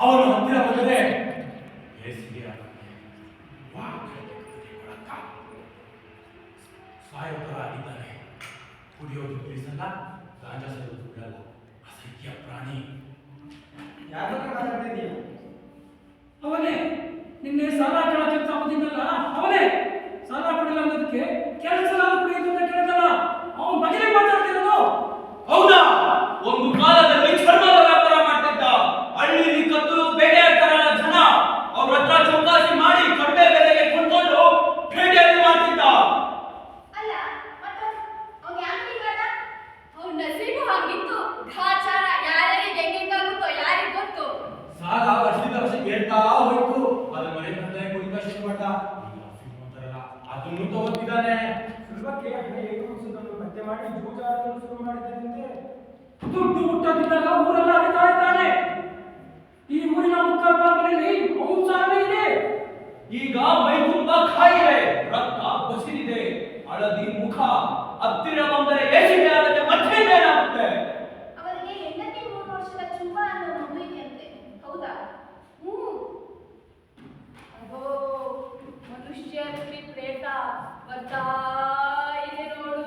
ಅವನು ಹತ್ತಿರ ಬಂದರೆ ಸಾಯೋತರ ಆಗಿದ್ದಾನೆ. ಕುಡಿಯೋದು ಬಿಡಿಸಲ್ಲ, ಗಾಂಜಾ ಸೇರೋದು ಬಿಡಲ್ಲ. ಅಸಹ್ಯ ಪ್ರಾಣಿ. ಅವನೇ ನಿನ್ನೆ ಸಾಲ ಕೇಳಕ್ಕೆ ಬಂದಿದ್ದಲ್ಲ, ಅವನೇ ಸಾಲ ಕೊಡಿಲ್ಲ ಅನ್ನೋದಕ್ಕೆ ಕೆಲಸ ಕುಡಿಯುತ್ತೆ ಅಂತ ಕೇಳಿದಲ್ಲ, ಅವನ ಬಗ್ಗೆ ಮಾತಾಡ್ತಿರೋದು. ಹೌದಾ? ಒಂದು ಕಾಲದಲ್ಲಿ ಚರ್ಮದ ವ್ಯಾಪಾರ ಮಾಡ್ತಿದ್ದ. ಹಳ್ಳಿಲಿ ಕದ್ದು ಬೇಟೆಯಾಡ್ತಾರಲ್ಲ ಜನ, ಅವ್ರ ಹತ್ರ ಚೌಕಾಸಿ ಮಾಡಿ ಕಡಿಮೆ ಬೆಲೆಗೆ ಕೊಂಡ್ಕೊಂಡು ಬೇಟೆಯಾಡಿ ಮಾಡ್ತಿದ್ದ. ಅಲ್ಲ ಮತ್ತೆ ಅವ್ನು ಯಾಕೆ ಮಾಡ? ಅವ್ನ ನಸೀಬು ಹಾಗಿತ್ತು. ಗಾಚಾರ ಯಾರಿಗೆ ಹೆಂಗಾಗುತ್ತೋ ಯಾರಿಗೆ ಗೊತ್ತು. ಸಾಲ ವರ್ಷದಿಂದ ವರ್ಷಕ್ಕೆ ಏರ್ತಾ ಹೋಯ್ತು. ಅದ್ರ ಮನೆ ಬಂದ್ರೆ ಕುಡಿತ ಶುರು ಮಾಡ್ದ. ಈಗ ಫಿಲ್ಮ್ ಅಂತಾರಲ್ಲ ಅದನ್ನು ತಗೋತಿದ್ದಾನೆ. ಸುಲಭಕ್ಕೆ ಏಕಮುಖವನ್ನು ಪತ್ತೆ ಮಾಡಿ ಜೂಜಾಟವನ್ನು ಶುರು ಮಾಡಿದ್ದಾನಂತೆ. ದುಡ್ಡು ಹುಟ್ಟದಿದ್ದಾಗ ಊರೆಲ್ಲ ಅರಿತಾ ಇದ್ದಾನೆ. ಈ ಊರಿನ ಮುಖ್ಯ ಮನೆಯಲ್ಲಿ ಅವನ ಸಾಲ ಇದೆ. ಈಗ ಮೈ ತುಂಬಾ ಕಾಯಿಲೆ, ರಕ್ತ ಬಸಿದಿದೆ, ಹಳದಿ ಮುಖ, ಹತ್ತಿರ ಬಂದರೆ ಏಸಿದೆ ಆಗತ್ತೆ, ಮತ್ತೆ ಏನಾಗುತ್ತೆ? ಅವರಿಗೆ ಹೆಂಡತಿ 3 ವರ್ಷದ ಚುಂಬ ಅನ್ನೋ ಮಗು ಇದೆಯಂತೆ. ಹೌದಾ? ಅಗೋ ಮನುಷ್ಯ ರೂಪಿ ಪ್ರೇತ ಬರ್ತಾ ಇದೆ ನೋಡು.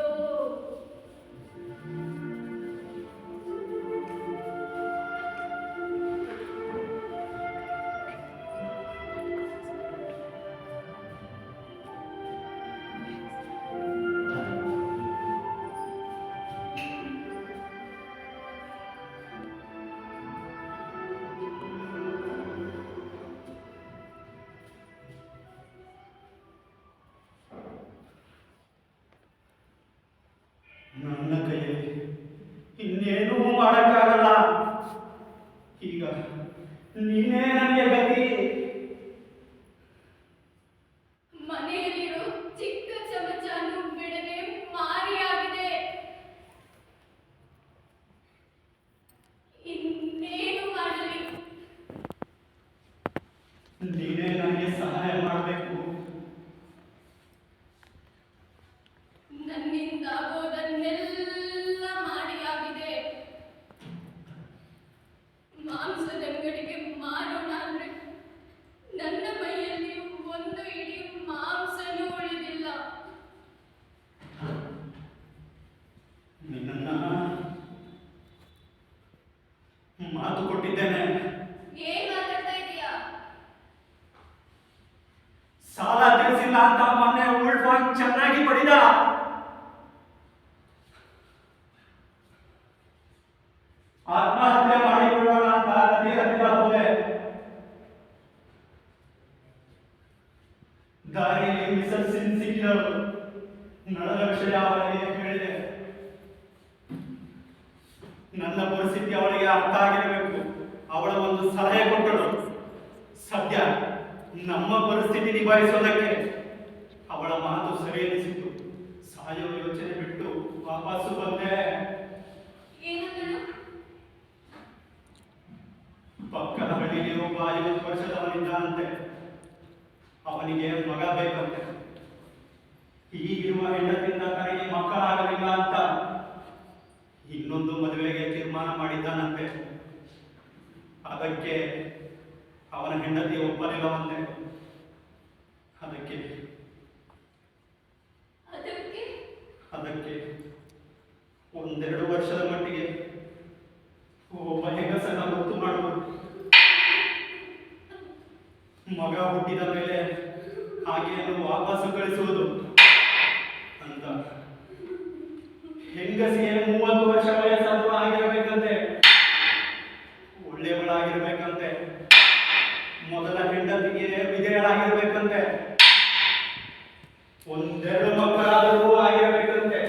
ನನ್ನ ಕೈಯಲ್ಲಿ ಇನ್ನೇನೂ ಮಾಡಕ್ಕಾಗಲ್ಲ. ಈಗ ನೀನೇ ನನಗೆ ಗತಿ. ಮನೆಯಲ್ಲಿರೋ ಚಿಕ್ಕ ಚಮಚನು ಬಿಡದೆ ಮಾರಿಯಾಗಿದೆ. ಇನ್ನೇನು ಮಾಡಲಿ? ನೀನೇ ನನಗೆ ಸಹಾಯ ಮಾಡಬೇಕು. ನನ್ನಿಂದ ಆಗೋದನ್ನೆಲ್ಲ ಮಾಡಿಯಾಗಿದೆ. ಮಾಂಸದ ಅಂಗಡಿಗೆ ಮಾರೋಣ ಅಂದ್ರೆ ನನ್ನ ಮೈಯಲ್ಲಿ ಒಂದು ಇಡೀ ಮಾಂಸನೂ ಉಳಿದಿಲ್ಲ. ನಿನ್ನನ್ನ ಮಾತು ಕೊಟ್ಟಿದ್ದೇನೆ. ಏನ್ ಮಾತಾಡ್ತಾ ಇದೀಯಾ? ಸಾಲ ತೀರಿಸಿಲ್ಲ ಅಂತ ಮೊನ್ನೆ ಉಳ್ಫಾನ್ ಚೆನ್ನಾಗಿ ಪಡಿದ. ಆತ್ಮಹತ್ಯೆ ಮಾಡಿಕೊಳ್ಳೋಣ ಅಂತ ನದಿ ಹತ್ತಿರ ಹೋದೆ. ದಾರಿಯಲ್ಲಿ ಮಿಸಸ್ ಸಿನ್ ಸಿಕ್ಕಿದರು. ನಡೆದ ವಿಷಯ ಅವರಿಗೆ ಹೇಳಿದೆ. ನನ್ನ ಪರಿಸ್ಥಿತಿ ಅವಳಿಗೆ ಅರ್ಥ ಆಗಿರಬೇಕು. ಅವಳ ಒಂದು ಸಲಹೆ ಕೊಟ್ಟಳು. ಸದ್ಯ ನಮ್ಮ ಪರಿಸ್ಥಿತಿ ನಿಭಾಯಿಸೋದಕ್ಕೆ ಅವಳ ಮಾತು ಸರಿ ಅನಿಸಿತು. ಸಾಯೋ ಯೋಚನೆ ಬಿಟ್ಟು ವಾಪಸ್ಸು ಬಂದೆ. ಏನಂದಳು? ಪಕ್ಕದ ಹಳ್ಳಿಗೆ ಒಬ್ಬ 50 ವರ್ಷದವನಿದ್ದ ಅಂತೆ. ಅವನಿಗೆ ಮಗ ಬೇಕಂತೆ. ಈಗಿರುವ ಹೆಂಡತಿಯಿಂದ ತನಗೆ ಮಕ್ಕಳಾಗಲಿಲ್ಲ ಅಂತ ಇನ್ನೊಂದು ಮದುವೆಗೆ ತೀರ್ಮಾನ ಮಾಡಿದ್ದಾನಂತೆ. ಅದಕ್ಕೆ ಅವನ ಹೆಂಡತಿ ಒಪ್ಪಲಿಲ್ಲವಂತೆ. ಅದಕ್ಕೆ ಅದಕ್ಕೆ 1-2 ವರ್ಷದ ಮಟ್ಟಿಗೆ ಒಬ್ಬ ಹೆಂಗಸನ್ನ ಗೊತ್ತು ಮಾಡುವುದು. ಮಗ ಹುಟ್ಟಿದ ಮೇಲೆ ಹಾಗೆಯನ್ನು ವಾಪಸ್ಸು ಕಳಿಸುವುದು ಅಂತ. ಹೆಂಗಸಿಗೆ 30 ವರ್ಷ ವಯಸ್ಸಾದ್ರೂ ಆಗಿರಬೇಕಂತೆ. ಒಳ್ಳೆಯವಳಾಗಿರ್ಬೇಕಂತೆ. ಮೊದಲ ಹೆಂಡತಿಗೆ ವಿಧೇಯಳಾಗಿರ್ಬೇಕಂತೆ. 1-2 ಮಕ್ಕಳಾದರೂ ಆಗಿರಬೇಕಂತೆ.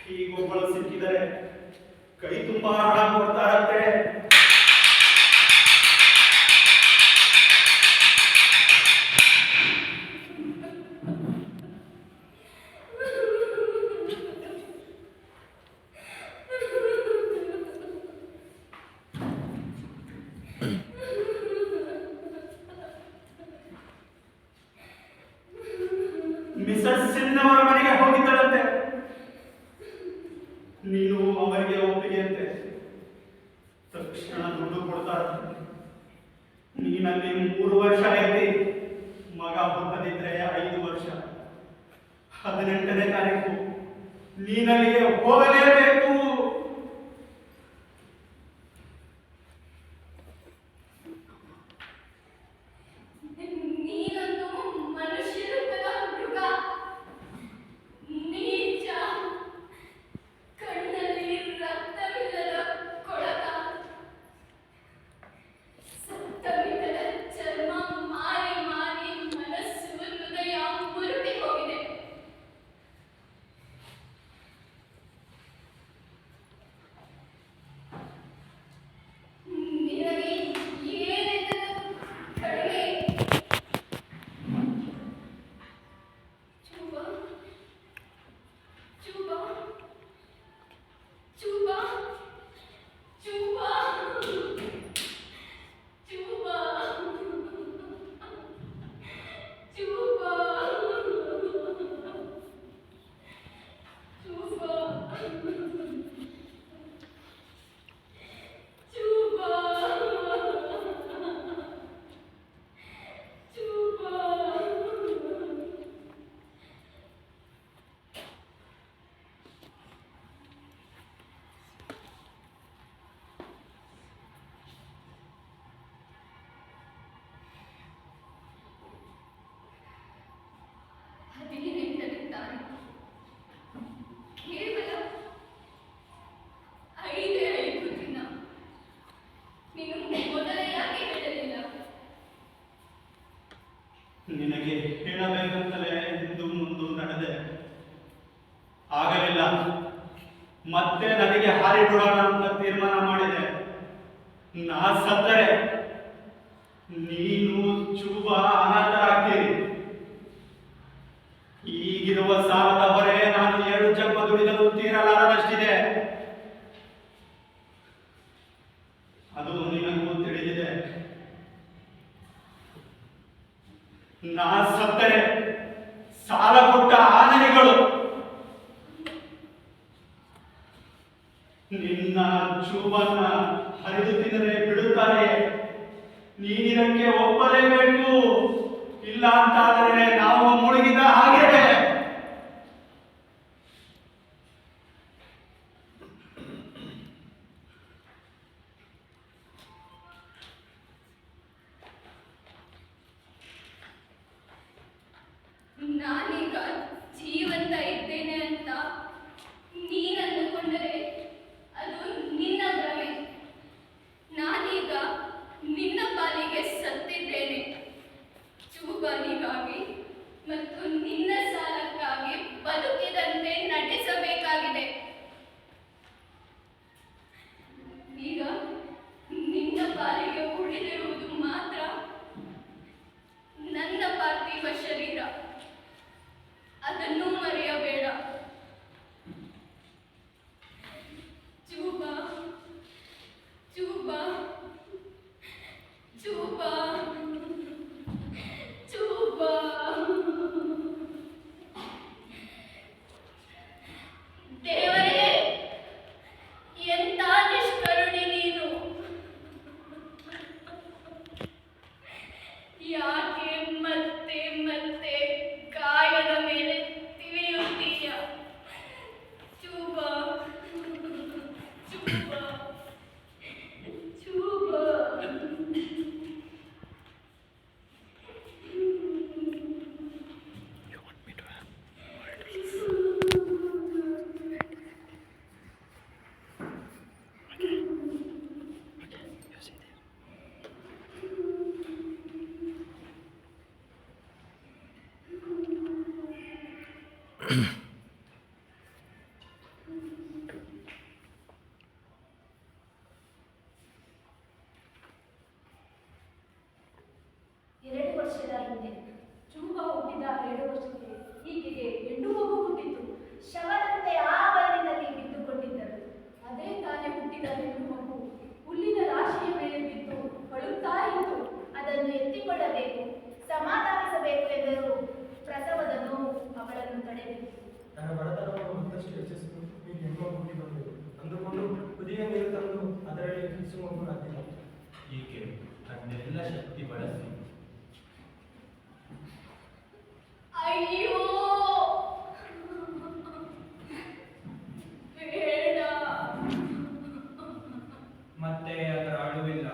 ಹೀಗೊಬ್ಬಳು ಸಿಕ್ಕಿದರೆ ಕೈ ತುಂಬಾ ಹಣ ಕೊಡ್ತಾರಂತೆ. ಮಿಸಸ್ ಸಿನ್ ಅವರ ಮನೆಗೆ ಹೋಗಿದ್ದಳಂತೆ. ನೀನು ಅವರಿಗೆ ಒಪ್ಪಿಗೆಯಂತೆ. ನೀನಲ್ಲಿ 3 ವರ್ಷ ಐತಿ, ಮಗ ಹುಟ್ಟದಿದ್ರೆ 5 ವರ್ಷ. 18ನೇ ತಾರೀಕು ನೀನಲ್ಲಿಗೆ ಹೋಗಲೇಬೇಕು. ನೀನೊಂದು ಮನುಷ್ಯ ರೂಪದ ಮೃಗ, ನೀಚ, ಕಣ್ಣಲ್ಲಿ ರಕ್ತವಿಲ್ಲದ ಕೊಳಕ, ಸತ್ತವಿಲ್ಲದ ಚರ್ಮ ಮಾರಿ ಮಾರಿ ಮನಸ್ಸು ಹೃದಯ ಮುರುಟಿ ಹೋಗಿದೆ. ನಿನಗೆ ಏನೆಂದರೂ ಕಡಿಮೆ. ಚೂಬ ಚೂಬ ಚೂಬ ಚೂಬ ಚೂಬ ಚೂಬ ಕೇವಲ 5 ದಿನ. ನೀನು ಮೊದಲೇ ಯಾಕೆ ಹೇಳಲಿಲ್ಲ? ನಿನಗೆ ಹೇಳಬೇಕಂತಲೇ ಹಿಂದು ಮುಂದು ನಡೆದೆ, ಆಗಲಿಲ್ಲ. ಮತ್ತೆ ನದಿಗೆ ಹಾರಿ ಬಿಡೋಣ ಅಂತ ತೀರ್ಮಾನ ಮಾಡಿದೆ. ನಾ ಸತ್ತರೆ ನೀನು ಚೂಬ ಅನಾಥರಾಗ್ತೀರಿ. ಈಗಿರುವ ಸಾಲದ ಹೊರೆ ನಾನು 7 ಜನ್ಮ ದುಡಿದರೂ ತೀರಲಾರದಷ್ಟಿದೆ. ಅದು ನಿನಗೂ ತಿಳಿದಿದೆ. ನಾ ಸತ್ತರೆ ಸಾಲ ಕೊಟ್ಟ ಆನೆಗಳು ನಿನ್ನ ಚೂಬನ್ನ ಹರಿದು ತಿನ್ನದೆ ಬಿಡುತ್ತಾರೆ. ನೀನಿದಕ್ಕೆ ಒಪ್ಪಲೇಬೇಕು, ಇಲ್ಲ ಅಂತಾದರೆ ನಾವು ಮುಳುಗಿದ ಹಾಗೆ. ನಾನೀಗ ಜೀವಂತ ಇದ್ದೇನೆ ಅಂತ ನೀನಂದುಕೊಂಡರೆ ಅದು ನಿನ್ನ ಭ್ರಮೆ. ನಾನೀಗ ನಿನ್ನ ಪಾಲಿಗೆ ಸತ್ತಿದ್ದೇನೆ. ಚೂಬನಿಗಾಗಿ ಮತ್ತು ನಿನ್ನ ಸಾಲಕ್ಕಾಗಿ ಬದುಕಿದಂತೆ ನಟಿಸಬೇಕಾಗಿದೆ. ಈಗ ನಿನ್ನ ಪಾಲಿಗೆ ಉಳಿದಿರುವುದು ಮಾತ್ರ ನನ್ನ ಪಾರ್ಥಿವ ಶರೀರ. ಅದನ್ನು ಮರೆಯಬೇಡ. ಚೂಬ ಚೂಬ ಚೂಬ ಚೂಬ. ದೇವರೇ, ಎಂಥ ನಿಷ್ಕರುಣಿ ನೀನು! ಯಾಕೆ ಮತ್ತೆ ಮತ್ತೆ ಗಾಯದ ಮೇಲೆ ತಿವಿಯುತ್ತೀಯ? ಚೂಬ ಚೂಬ ಚೂಬ. ವರ್ಷದ ಹಿಂದೆ ಚೂಬ ಹುಟ್ಟಿದ 2 ವರ್ಷಕ್ಕೆ ಈಕೆಗೆ ಹೆಣ್ಣು ಮಗು ಹುಟ್ಟಿತು. ಶವದಂತೆ ಆ ಬಯಲಿನಲ್ಲಿ ಬಿದ್ದುಕೊಂಡಿದ್ದರು. ಅದೇ ತಾನೇ ಹುಟ್ಟಿದ ಹೆಣ್ಣು ಮಗು ಹುಲ್ಲಿನ ರಾಶಿಯ ಮೇಲೆ ಬಿದ್ದು ಅಳುತ್ತಾ ಇತ್ತು. ಅದನ್ನು ಎತ್ತಿಕೊಳ್ಳಬೇಕು, ಸಮಾಧಾನಿಸಬೇಕು ಎಂದರು. ಪ್ರಸವದ ನೋವು ಅವಳನ್ನು ತಡೆದಿತ್ತು. ನನ್ನ ಬಡತನವನ್ನು ಮತ್ತಷ್ಟು ಹೆಚ್ಚಿಸಿಕೊಂಡು ಈ ಹೆಣ್ಣು ಹುಟ್ಟಿ ಬಂದೆವು ಅಂದುಕೊಂಡು ಕುದಿಯ ನೀರು ತಂದು ಅದರಲ್ಲಿ ಕಿಸು ಮಗು ಹಾಕಿದರು. ಈಕೆ ತನ್ನೆಲ್ಲ ಶಕ್ತಿ ಅದರ ಅಳುವಿಲ್ಲ.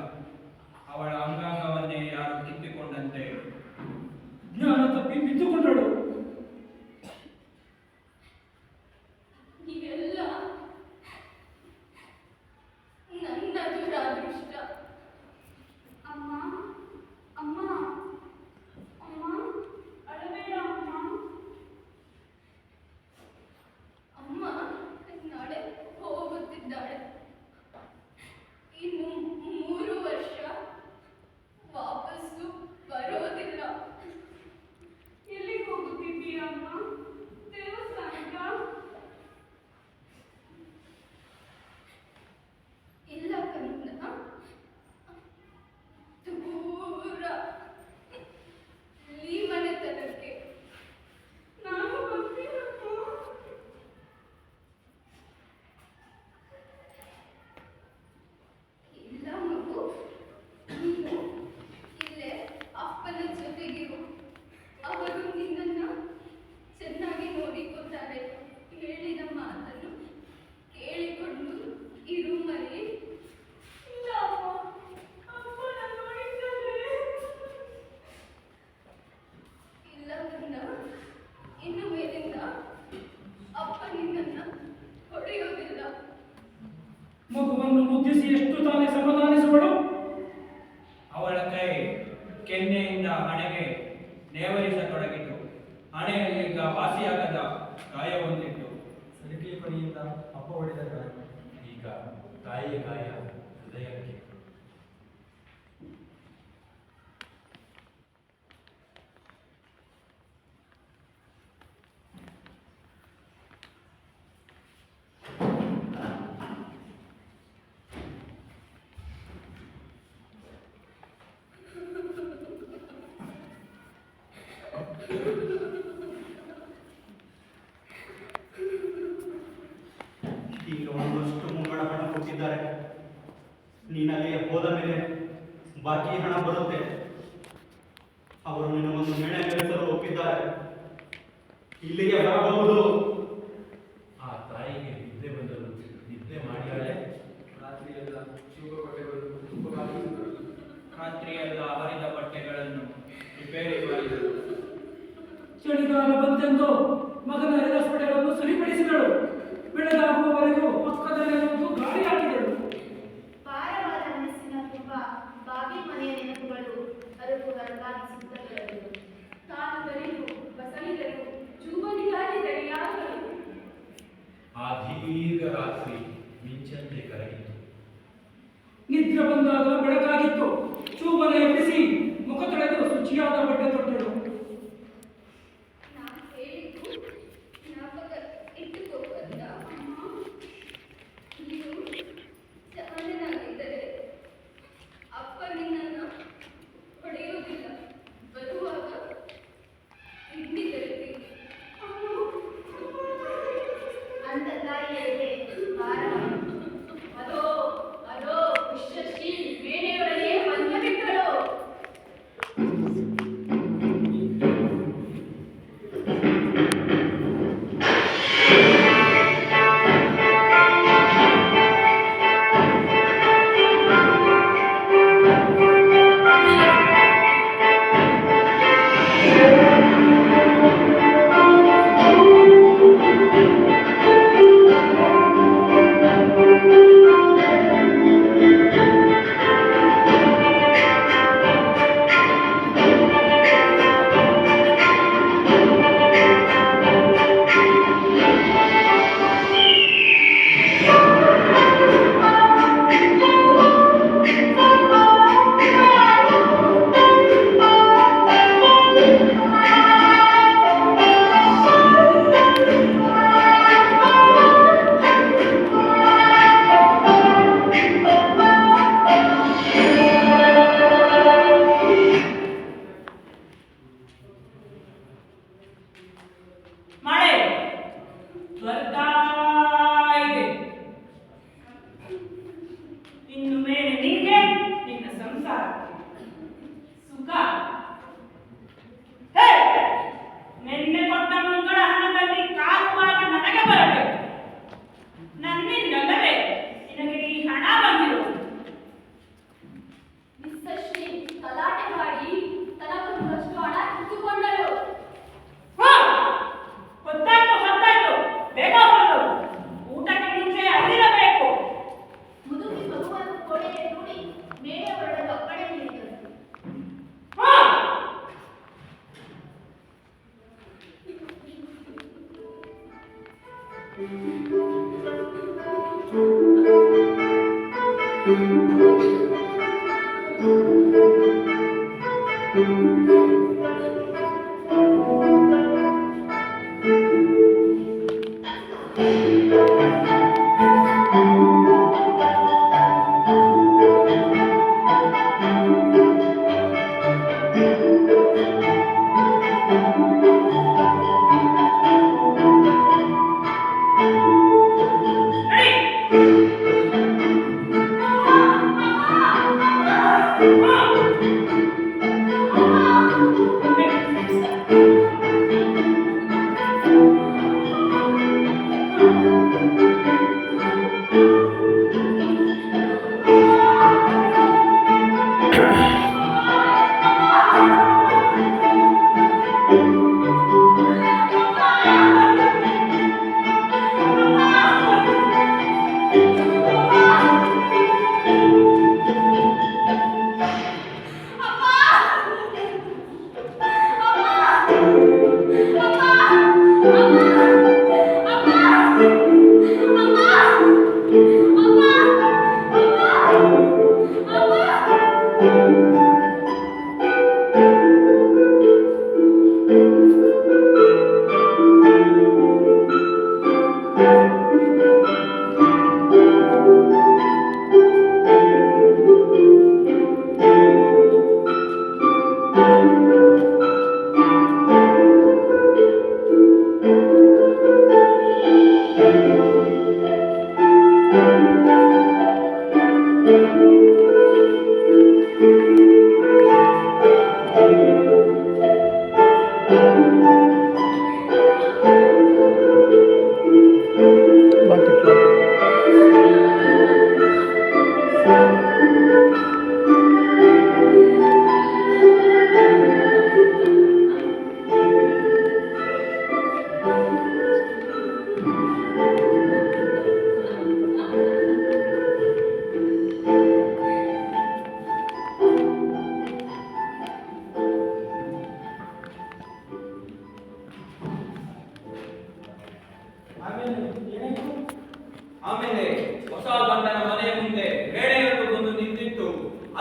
ಅವಳ ಅಂಗಾಂಗವನ್ನೇ ಯಾರು ಕಿತ್ತುಕೊಂಡಂತೆ ಜ್ಞಾನ ತಪ್ಪಿ ಬಿದ್ದುಕೊಂಡಳು. ಇವೆಲ್ಲ ನನ್ನ ದುರಾದೃಷ್ಟ. ಅಮ್ಮ ಅಮ್ಮ ಅಮ್ಮ, ಅಳಬೇಡ ಅಮ್ಮ. ಅಮ್ಮ ನಾಳೆ ಹೋಗುತ್ತಿದ್ದಾಳೆ. ಇನ್ನು 3 ವರ್ಷ ವಾಪಸ್ಸು ಬರೋದಿಲ್ಲ. ಎಲ್ಲಿಗೆ ಹೋಗುತ್ತಿದ್ದೀಯ ಅಮ್ಮ? ದೇವಸ್ಥಾನಕ್ಕ? ಇಲ್ಲ ಕಣ್ಣ, ದೂರ ಈ ಮನೆತನಕ್ಕೆ. ನಾನು ಬರ್ತೀನಪ್ಪ. ಇಲ್ಲ ಮಗು, ನೀನು ಇಲ್ಲೇ ಅಪ್ಪನ ಜೊತೆಗಿರು. ಅವರು ನಿನ್ನನ್ನ ಚೆನ್ನಾಗಿ ನೋಡಿಕೊಳ್ತಾರೆ. ಹೇಳಿದ ಮಾತನ್ನು ಕೇಳಿಕೊಂಡು ಇರು ಮರಿ. ಇಲ್ಲ ಅಮ್ಮ, ಅಪ್ಪನ ನೋಡಿದ್ದಾರೆ. ಇಲ್ಲ ಕಣ್ಣ, ಇನ್ನು ಮೇಲಿಂದ ಅಪ್ಪ ನಿನ್ನನ್ನ ಹೊಡೆಯೋದಿಲ್ಲ. ಮಗುವನ್ನು ಮುದ್ದಿಸಿ ಎಷ್ಟು ತಾನೇ ಸಮಾಧಾನಿಸುವಳು. ಅವಳ ಕೈ ಕೆನ್ನೆಯಿಂದ ಹಣೆಗೆ ನೇವರಿಸತೊಡಗಿತು. ಹಣೆಯಲ್ಲೀಗ ವಾಸಿಯಾಗದ ಗಾಯವೊಂದಿತ್ತು. ಸಲಿಕೆ ಕೊನೆಯಿಂದ ಅಪ್ಪ ಹೊಡೆದ ಗಾಯ. ಈಗ ತಾಯಿಯ ಗಾಯ ಹೃದಯಕ್ಕೆ. ಈಗ ಒಂದಷ್ಟು ಮುಂಗಡ ಹಣ ಕೊಟ್ಟಿದ್ದಾರೆ. ನೀನಲ್ಲಿಗೆ ಹೋದ ಮೇಲೆ ಬಾಕಿ ಹಣ ಬರುತ್ತೆ. ಅವರು ನಿನ್ನ ಒಂದು ಮೇಳೆ ಕೆಲಸಲು ಒಪ್ಪಿದ್ದಾರೆ. ಇಲ್ಲಿಗೆ ಬರಬಹುದು. ಆ ತಾಯಿಗೆ ನಿದ್ದೆ ಬಂದಳು. ನಿದ್ದೆ ಮಾಡಿಯಾಳೆ. ರಾತ್ರಿಯೆಲ್ಲ ಶುಭ ಬಟ್ಟೆಗಳು ತುಂಬ ಕಾಲಿಸಿದರು. ರಾತ್ರಿಯೆಲ್ಲ ಹರಿದ ಬಟ್ಟೆಗಳನ್ನು ರಿಪೇರಿ ಮಾಡಿದರು. ಚಳಿಗಾಲ ಬಂತೆಂದು ಮಗನ ಹರಿದಾಸ್ಪಟೆಗಳನ್ನು ಸರಿಪಡಿಸಿದಳು. ಬೆಳಗಾಗುವವರೆಗೂ ಪಕ್ಕದಲ್ಲಿರುವುದು ಗಾಳಿ ಹಾಕಿದಳು. ಭಾರವಾದ ಮನಸ್ಸಿನ ತುಂಬ ಬಾಗಿ ಮನೆಯ ನೆನಪುಗಳು ಹರಗು ಹರಗಾಗಿ ಸುತ್ತಗಳು. ತಾನು ಬರಿದು ಬಸಲಿದರು ಜೂಬಲಿಗಾಗಿ ದಡಿಯಾಗಲು. ಆ ದೀರ್ಘ ರಾತ್ರಿ ಮಿಂಚಂತೆ ಕರಗಿತು. ನಿದ್ರೆ ಬಂದಾಗ ಬೆಳಕಾಗಿತ್ತು. ಚೂಬನ ಎಬ್ಬಿಸಿ ಮುಖ ತೊಳೆದು ಶುಚಿಯಾದ ಬಟ್ಟೆ ತೊಟ್ಟಳು. ನಾ ಹೇಳಿದ್ದು ಜ್ಞಾಪಕ ಇಟ್ಟುಕೋ ಅಂತ ಅಮ್ಮ. ನೀವು ಜಾಣನಾಗಿದ್ದರೆ ಅಪ್ಪ ನಿನ್ನನ್ನು ಹೊಡೆಯುವುದಿಲ್ಲ. ಬರುವಾಗ ಹಿಂಡಿ ತರುತ್ತೀನಿ. ಅಂತ ತಾಯಿಯರಿಗೆ ಭಾರವಾಯಿತು. ಅದೋ ಅದೋ ವಿಶ್ವಶ್ರೀ ಮೇಣೆಯೊಳಗೆ ಬಂದು ಬಿಟ್ಟಳು.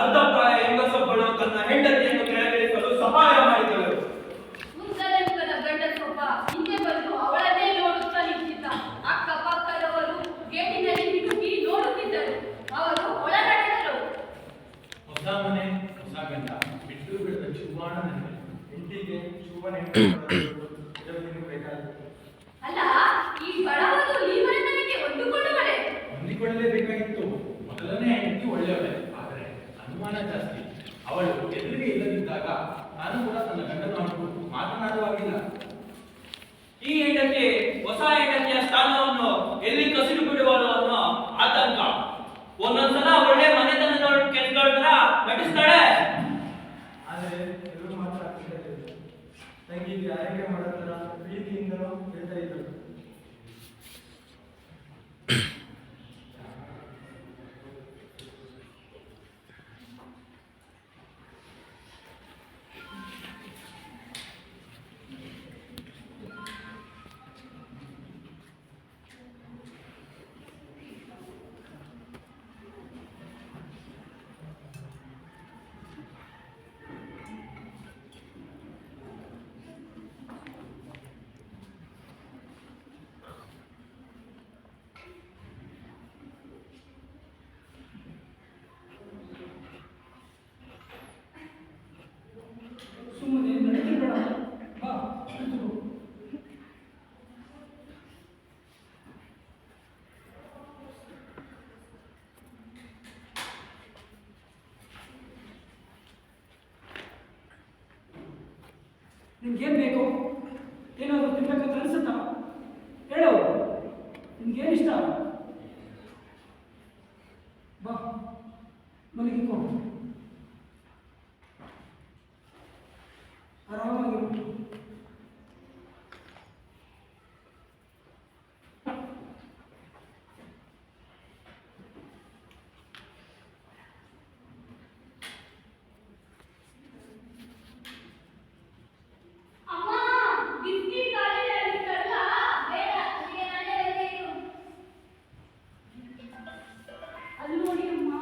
ಅರ್ಧಪ್ರಾಯ ಹೆಂಗಸೊಬ್ಬಳು ತನ್ನ ಹೆಂಡತಿಯನ್ನು ಕೆಳಗಿಳಿಸಲು ಸಹಾಯ ಮಾಡಿದಳು. ಉದ್ದದ ಮುಖದ ಗಂಡಸೊಬ್ಬ ಹಿಂದೆ ಬಂದು ಅವಳನ್ನೇ ನೋಡುತ್ತಾ ನಿಂತಿದ್ದ. ಅಕ್ಕಪಕ್ಕದವರು ಗೇಟಿನಲ್ಲಿ ಹಿಡುಕಿ ನೋಡುತ್ತಿದ್ದರು. ಅವರು ಒಳಗಡೆದರು. ಹೊಸ ಮನೆ ಹೊಸ ಗಂಡ ಬಿಟ್ಟು ಬಿಡದ ಚುವ್ವಾಣ ನೆನಪು. ಹೆಂಡತಿಗೆ ಶುಭನೆ ಬೇಕಾಗುತ್ತೆ. ಅಲ್ಲ, ಈ ಬಡವರು ಈ ಮನೆತನಕ್ಕೆ ಹೊಂದಿಕೊಳ್ಳುವಳೆ. ಹೊಂದಿಕೊಳ್ಳಲೇಬೇಕಾಗಿತ್ತು. ಮೊದಲನೇ ಹೆಂಡತಿ ಒಳ್ಳೆಯವಳೆ, ಆದರೆ ಅನುಮಾನ ಜಾಸ್ತಿ. ಅವಳು ಎದುರಿಗೆ ಇಲ್ಲದಿದ್ದಾಗ ನಾನು ಕೂಡ ತನ್ನ ಗಂಡನ ಮಾತನಾಡುವಾಗಿಲ್ಲ. ಈ ಹೆಂಡತಿ ಹೊಸ ಹೆಂಡತಿಯ ಸ್ಥಾನವನ್ನು ಎಲ್ಲಿ ಕಸಿದು ಬಿಡುವಳು ಅನ್ನೋ ಆತಂಕ. ಒಂದೊಂದ್ಸಲ ಒಳ್ಳೆ ಮನೆತನದವಳು ಕೆಲಸಗಳ ತರ ನಟಿಸ್ತಾಳೆ. ಆದರೆ ಎಲ್ಲರೂ ಮಾತ್ರ ತಂಗಿಗೆ ಆರೈಕೆ ಮಾಡೋ ಥರ ಪ್ರೀತಿಯಿಂದಲೂ ಹೇಳ್ತಾ ಇದ್ದರು. ಸುಮ್ಮನೆ ನಡೆದಿರಬೇಡ. ಬಾ, ಕುಳಿತುಕೋ. ನಿನ್ಗೇನ್ ಬೇಕು? ಏನಾದರೂ ತಿನ್ಬೇಕಂತ ಅನ್ಸುತ್ತಾ? ಹೇಳು, ನಿನ್ಗೇನಿಷ್ಟ? ಬಾ, ಮಲಗಿಕೋ. ಆರಾಮಾಗಿರು. ಅಮ್ಮ, ಬಿಸ್ಕಿಟ್ ಕಾಲೇಜಲ್ಲಿ ಆಗಿತ್ತಲ್ಲ, ಬೇಡ, ನನಗೆ ನಾನೇ ಅಲ್ಲೇ ಇರು. ಅಲ್ಲಿ ನೋಡಿ ಅಮ್ಮ.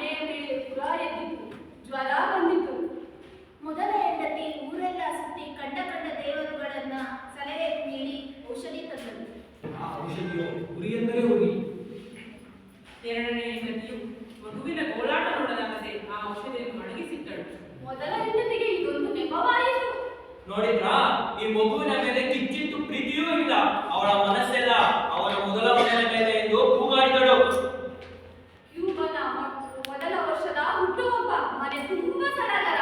ಮನೆಯ ಮೇಲೆ ಪುರ ಎದ್ದಿತು, ಜ್ವರ ಬಂದಿತು. ಮೊದಲ ಹೆಂಡತಿ ಊರೆಲ್ಲ ಸುತ್ತಿ ಕಂಡ ದೇವರುಗಳನ್ನ ಸಲಹೆ ನೀಡಿ ಔಷಧಿ ತಂದಳು. ಆ ಔಷಧಿಯು ಉರಿ ಎಂದರೆ ಉರಿ. ಎರಡನೇ ಹೆಂಡತಿಯು ಮಗುವಿನ ಗೋಳಾಟ ನೋಡಲಾಗದೆ ಆ ಔಷಧಿಯನ್ನು ಒಣಗಿಸಿದ್ದಳು. ಮೊದಲ ಹೆಂಡತಿಗೆ ಇದೊಂದು ನೆಪವಾಯಿತು. ನೋಡಿದ್ರಾ, ಈ ಮಗುವಿನ ಮೇಲೆ ಕಿಂಚಿತ್ತು ಪ್ರೀತಿಯೂ ಇಲ್ಲ. ಅವಳ ಮನಸ್ಸೆಲ್ಲ ಅವರ ಮೊದಲ ಮನೆಯ ಮೇಲೆ ಎಂದು ಕೂಗಾಡಿದಳು. ಕ್ಯೂಬನ ಮೊದಲ ವರ್ಷದ ಹುಟ್ಟುಹಬ್ಬ, ಮನೆ ತುಂಬಾ ಸಡಗರ.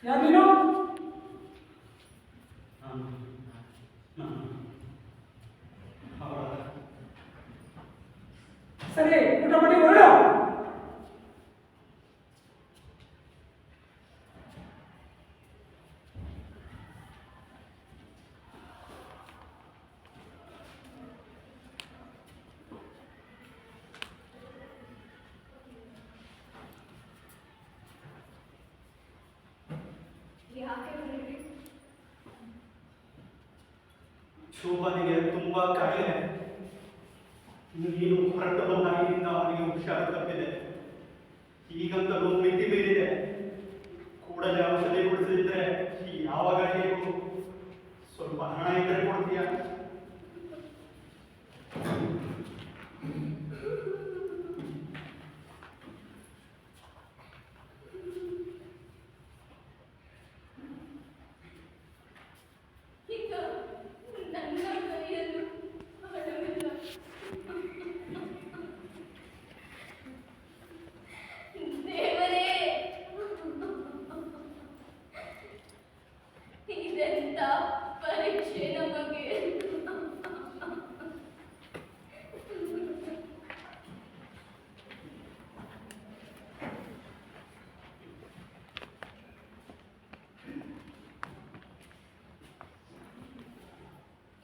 ಯಾರು? ಸರಿ, ಊಟ ಮಾಡಿ ಹೊರಡು. ಯಾಕೆ ಹೊರಟ್ರಿ? ಶೋಭನಿಗೆ ತುಂಬಾ ಕಾಯಿಲೆ. ನೀನು ಹೊರಟು ಬಂದಾಗಿನಿಂದ ಅವನಿಗೆ ಹುಷಾರು ತಪ್ಪಿದೆ. ಈಗಂತಲೂ ಮಿತಿ ಮೀರಿದೆ. ಕೂಡಲೇ ಔಷಧಿ ಕೊಡಿಸಿದ್ರೆ ಯಾವಾಗ ಸ್ವಲ್ಪ ಹಣ ಇದ್ರೆ ಕೊಡ್ತೀಯಾ? ಈಗ ನನ್ನ ಕೈಯಲ್ಲೂ ಹಣವಿಲ್ಲ. ದೇವರೇ, ಇದೆಂತ ಪರೀಕ್ಷೆ ನಮಗೆ.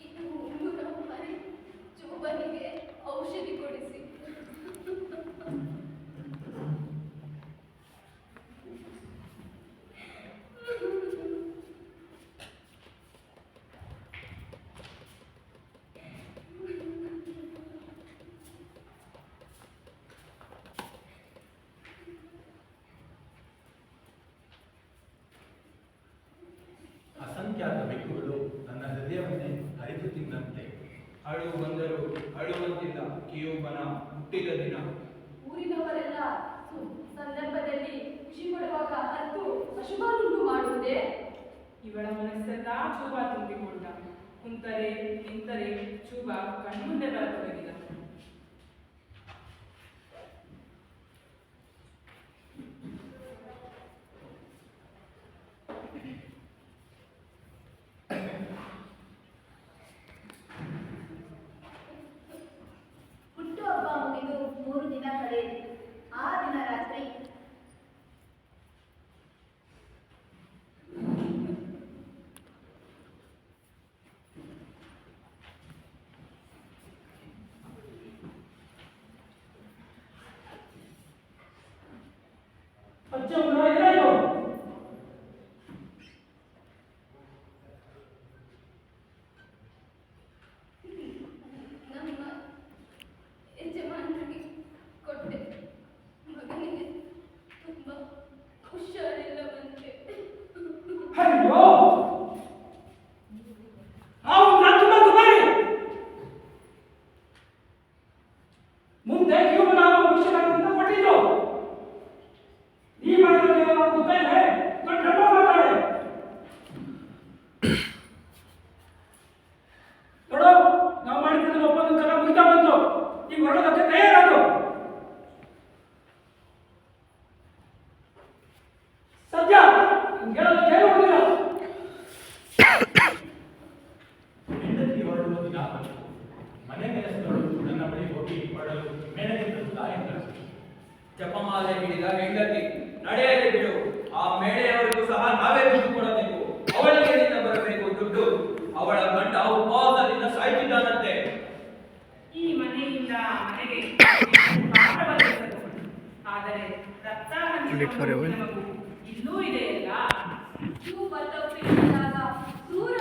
ಇದು ಉಂಗುರ ಮರಿ, ಚೂಬನಿಗೆ ಔಷಧಿ ಕೊಡಿಸಿ. ಅಸಂಖ್ಯಾತ ಬೆಕ್ಕುಗಳು ನನ್ನ ಹೃದಯವನ್ನೇ ಹರಿದು ತಿಂದಂತೆ. ಅಳು ಬಂದರು ಅಳುವಂತಿಲ್ಲ ಕಿಯೂಬನ ಹುಟ್ಟಿದ ದಿನ. ಊರಿನವರೆಲ್ಲ ಸಂದರ್ಭದಲ್ಲಿ ಖುಷಿ ಪಡುವಾಗ ಹತ್ತು ಅಶುಭ ಉಂಟು ಮಾಡುವುದೇ? ಸದಾ ಚೂಬ ತುಂಬಿಕೊಂಡ. ಕುಂತರೆ ನಿಂತರೆ ಚೂಬ ಕಣ್ಮುಂದೆ ಬರತೊಡಗಿದ. ಹುಟ್ಟುಹಬ್ಬ ಮುಗಿದು 3 ದಿನ ಕಳೆಯಿತು. ಆ ದಿನ ರಾತ್ರಿ ಅಜ್ಜವ್ವ ಏನಾಯ್ತು? ನಮ್ಮ ಯಜಮಾನರಿಗೆ ಕೊಟ್ಟೆ. ಮಗನಿಗೆ ತುಂಬ ಹುಷಾರಿಲ್ಲವಂತೆ. ಅಯ್ಯೋ, ನಾವು ತುಂಬ ಬರಿ ಮುಂದೆ ಜೀವನಾವ ವಿಷಯಗಳನ್ನು ಕೊಟ್ಟಿದ್ದು ಈ ಮಾಡಿದ್ರೆ ಗೊತ್ತೇನೆ. ದೊಡ್ಡ ಮಾತಾಡೆ ನೋಡು, ನಾವು ಮಾಡಿದ್ರೆ ಒಪ್ಪಂದ ತರ ಮುಗಿತಾ ಬಂತು. ಈಗ ಹೊರಡೋದಕ್ಕೆ ತಯಾರಾಗು. ಸದ್ಯ ಹೇಳೋದು ಕೇಳುವುದಿಲ್ಲ. ಹೆಂಡತಿ ಹೊರಡುವ ದಿನ ಬಂತು. ಮನೆ ಕೆಲಸದವರು ನನ್ನ ಬಳಿ ಹೋಗಿ ಹೊರಡಲು ಮೇಣಕ್ಕೆ ತಂದು ತಾಯಿ ಕಳಿಸಿತು. ಜಪಮಾಲೆ ಹಿಡಿದ ಹೆಂಡತಿ ನಡೆಯಲಿ ಬಿಡು. ಆ ಮೇಳೆಯವರಿಗೂ ಸಹ ನಾವೇ ದುಡ್ಡು ಕೊಡಬೇಕು. ಅವಳಿಗೆ ನಿನ್ನ ಬರಬೇಕು ದುಡ್ಡು. ಅವಳ ಗಂಡ ಉಪವಾಸದಿಂದ ಸಾಯ್ತಿದ್ದಾನಂತೆ. ಈ ಮನೆಯಿಂದ ಮನೆಗೆ ಪಾಠ ಬದಲಿಸಲು. ಆದರೆ ರಕ್ತ ಹಂಚಿಕೊಳ್ಳುವ ಮಗು ಇಲ್ಲೂ ಇದೆಯಲ್ಲ. ಚೂಬ ತಪ್ಪಿಸಿದಾಗ ಕ್ರೂರ